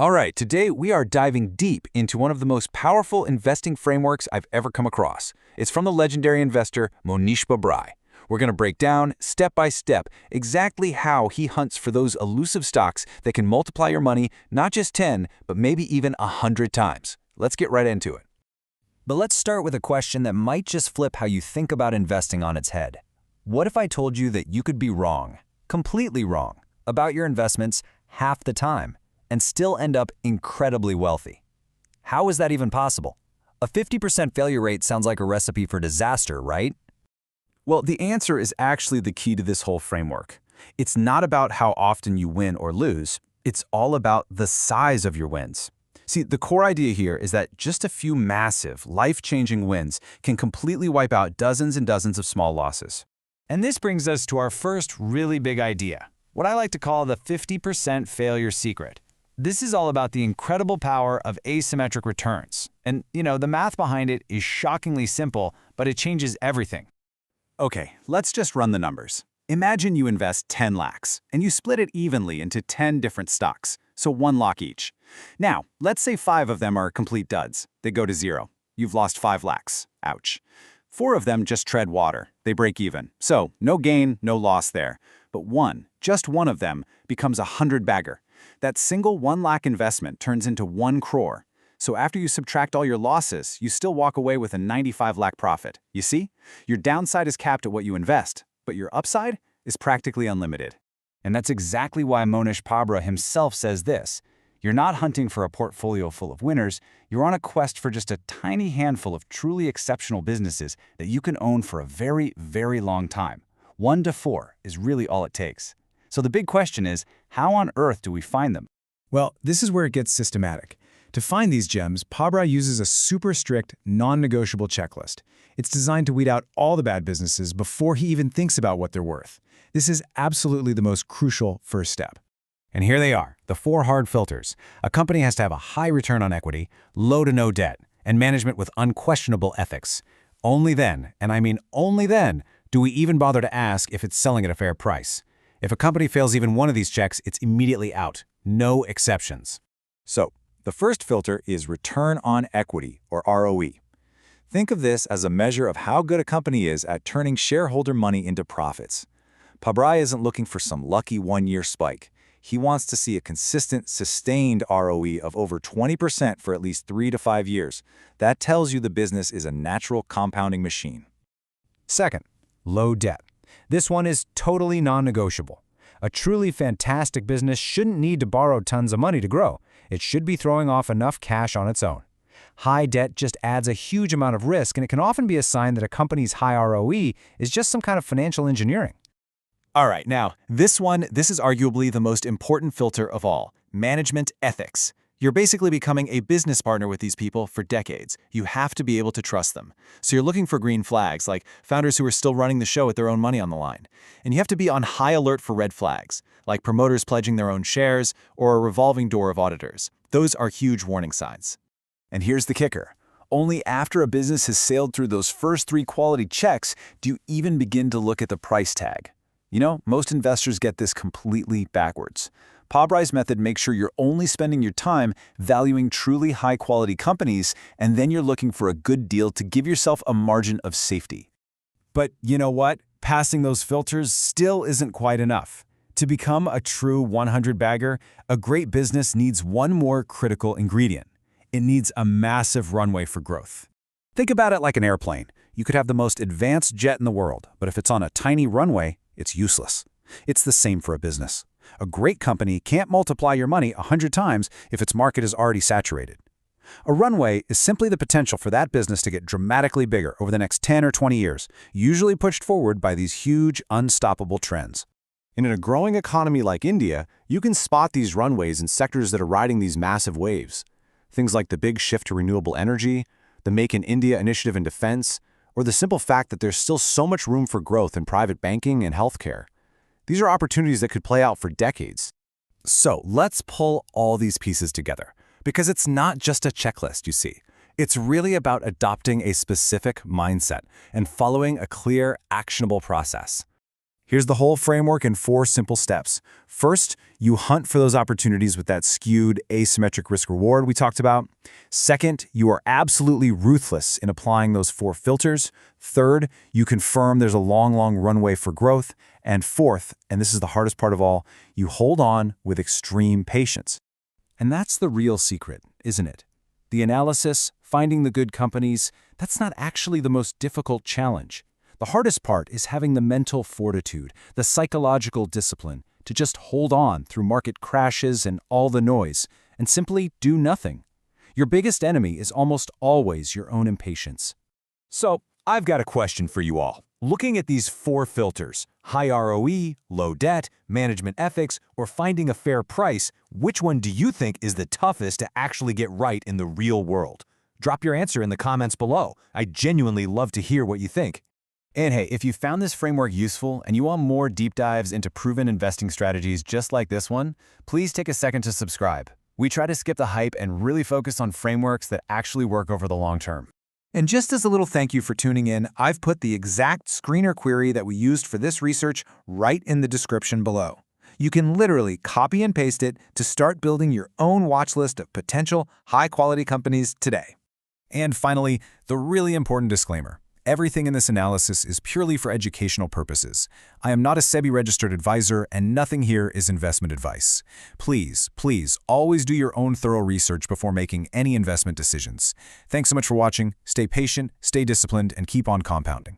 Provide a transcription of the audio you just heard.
All right, today we are diving deep into one of the most powerful investing frameworks I've ever come across. It's from the legendary investor Mohnish Pabrai. We're going to break down, step by step, exactly how he hunts for those elusive stocks that can multiply your money not just 10, but maybe even 100 times. Let's get right into it. But let's start with a question that might just flip how you think about investing on its head. What if I told you that you could be wrong, completely wrong, about your investments half the time, and still end up incredibly wealthy? How is that even possible? A 50% failure rate sounds like a recipe for disaster, right? Well, the answer is actually the key to this whole framework. It's not about how often you win or lose. It's all about the size of your wins. See, the core idea here is that just a few massive, life-changing wins can completely wipe out dozens and dozens of small losses. And this brings us to our first really big idea, what I like to call the 50% failure secret. This is all about the incredible power of asymmetric returns. And, the math behind it is shockingly simple, but it changes everything. Okay, let's just run the numbers. Imagine you invest 10 lakhs, and you split it evenly into 10 different stocks, so 1 lakh each. Now, let's say 5 of them are complete duds. They go to zero. You've lost 5 lakhs. Ouch. 4 of them just tread water. They break even. So, no gain, no loss there. But just one of them, becomes a 100-bagger. That single 1 lakh investment turns into 1 crore. So after you subtract all your losses, you still walk away with a 95 lakh profit. You see? Your downside is capped at what you invest, but your upside is practically unlimited. And that's exactly why Mohnish Pabrai himself says this. You're not hunting for a portfolio full of winners, you're on a quest for just a tiny handful of truly exceptional businesses that you can own for a very, very long time. 1 to 4 is really all it takes. So the big question is, how on earth do we find them? Well, this is where it gets systematic. To find these gems, Pabrai uses a super strict, non-negotiable checklist. It's designed to weed out all the bad businesses before he even thinks about what they're worth. This is absolutely the most crucial first step. And here they are, the 4 hard filters. A company has to have a high return on equity, low to no debt, and management with unquestionable ethics. Only then, and I mean only then, do we even bother to ask if it's selling at a fair price. If a company fails even one of these checks, it's immediately out. No exceptions. So, the first filter is return on equity, or ROE. Think of this as a measure of how good a company is at turning shareholder money into profits. Pabrai isn't looking for some lucky one-year spike. He wants to see a consistent, sustained ROE of over 20% for at least 3 to 5 years. That tells you the business is a natural compounding machine. Second, low debt. This one is totally non-negotiable. A truly fantastic business shouldn't need to borrow tons of money to grow. It should be throwing off enough cash on its own. High debt just adds a huge amount of risk, and it can often be a sign that a company's high ROE is just some kind of financial engineering. All right, now, this is arguably the most important filter of all, management ethics. You're basically becoming a business partner with these people for decades. You have to be able to trust them. So you're looking for green flags, like founders who are still running the show with their own money on the line. And you have to be on high alert for red flags, like promoters pledging their own shares or a revolving door of auditors. Those are huge warning signs. And here's the kicker. Only after a business has sailed through those first 3 quality checks do you even begin to look at the price tag. Most investors get this completely backwards. Pabrai's method makes sure you're only spending your time valuing truly high-quality companies, and then you're looking for a good deal to give yourself a margin of safety. But you know what? Passing those filters still isn't quite enough. To become a true 100-bagger, a great business needs one more critical ingredient. It needs a massive runway for growth. Think about it like an airplane. You could have the most advanced jet in the world, but if it's on a tiny runway, it's useless. It's the same for a business. A great company can't multiply your money 100 times if its market is already saturated. A runway is simply the potential for that business to get dramatically bigger over the next 10 or 20 years, usually pushed forward by these huge, unstoppable trends. And in a growing economy like India, you can spot these runways in sectors that are riding these massive waves. Things like the big shift to renewable energy, the Make in India initiative in defense, or the simple fact that there's still so much room for growth in private banking and healthcare. These are opportunities that could play out for decades. So let's pull all these pieces together, because it's not just a checklist, you see. It's really about adopting a specific mindset and following a clear, actionable process. Here's the whole framework in 4 simple steps. First, you hunt for those opportunities with that skewed asymmetric risk-reward we talked about. Second, you are absolutely ruthless in applying those 4 filters. Third, you confirm there's a long runway for growth. And fourth, and this is the hardest part of all, you hold on with extreme patience. And that's the real secret, isn't it? The analysis, finding the good companies, that's not actually the most difficult challenge. The hardest part is having the mental fortitude, the psychological discipline, to just hold on through market crashes and all the noise, and simply do nothing. Your biggest enemy is almost always your own impatience. So, I've got a question for you all. Looking at these 4 filters, high ROE, low debt, management ethics, or finding a fair price, which one do you think is the toughest to actually get right in the real world? Drop your answer in the comments below. I genuinely love to hear what you think. And hey, if you found this framework useful and you want more deep dives into proven investing strategies just like this one, please take a second to subscribe. We try to skip the hype and really focus on frameworks that actually work over the long term. And just as a little thank you for tuning in, I've put the exact screener query that we used for this research right in the description below. You can literally copy and paste it to start building your own watch list of potential high-quality companies today. And finally, the really important disclaimer. Everything in this analysis is purely for educational purposes. I am not a SEBI-registered advisor, and nothing here is investment advice. Please, always do your own thorough research before making any investment decisions. Thanks so much for watching. Stay patient, stay disciplined, and keep on compounding.